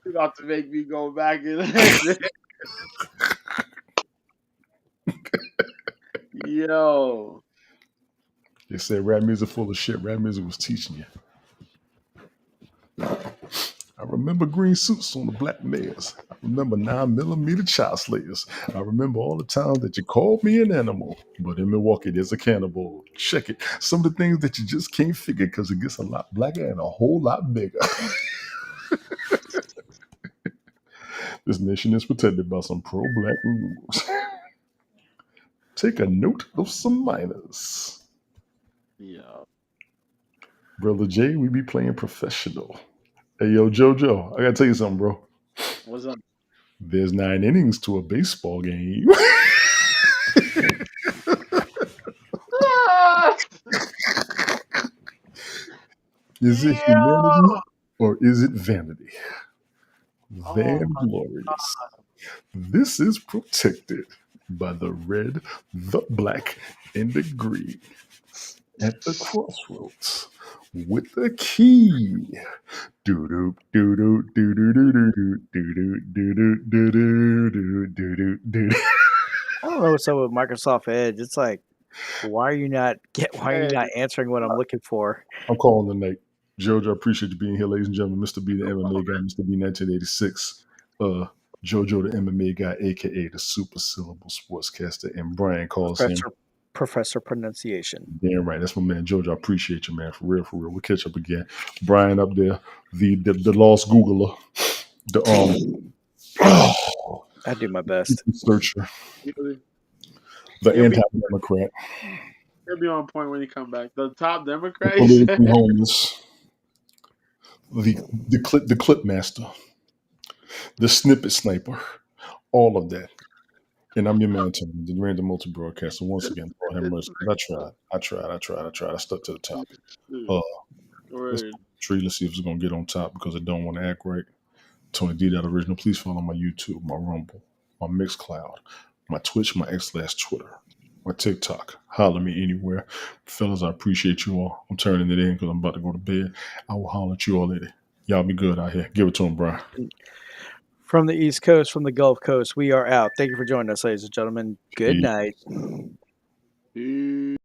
you got to make me go back and listen. Yo. They said rap music full of shit. Rap music was teaching you. I remember green suits on the black mares. I remember 9mm child slayers. I remember all the times that you called me an animal. But in Milwaukee, there's a cannibal. Check it. Some of the things that you just can't figure because it gets a lot blacker and a whole lot bigger. This nation is protected by some pro-black rules. Take a note of some minors. Yeah. Brother Jay, we be playing professional. Hey, yo, JoJo, I gotta tell you something, bro. What's up? There's 9 innings to a baseball game. Is it humanity or is it vanity? Vanglorious. This is protected by the red, the black, and the green. At the crossroads with the key. Do do do do do do do do do do do do do do do. I don't know what's up with Microsoft Edge. It's like, why are you not answering what I'm looking for? I'm calling the night. George, I appreciate you being here, ladies and gentlemen. Mr. B, the MMA guy, Mr. B, 1986. JoJo, the MMA guy, aka the Super Syllable Sportscaster, and Brian calls him Professor Pronunciation. Damn right. That's my man, JoJo. I appreciate you, man. For real, for real. We'll catch up again. Brian up there, the lost Googler, the I do my best. searcher, He'll the be- anti-democrat, He'll be on point when he come back. The top the Democrat. politically homeless, the clip master, the snippet sniper, all of that. And I'm your man, Tim, the random multi-broadcaster. Once again, Lord have mercy. I tried. I stuck to the topic. Word. Tree, let's see if it's going to get on top because I don't want to act right. Tony D, that original. Please follow my YouTube, my Rumble, my Mixcloud, my Twitch, my X/Twitter, my TikTok. Holler me anywhere. Fellas, I appreciate you all. I'm turning it in because I'm about to go to bed. I will holler at you all later. Y'all be good out here. Give it to him, Brian. From the East Coast, from the Gulf Coast, we are out. Thank you for joining us, ladies and gentlemen. Good Peace. night. Peace.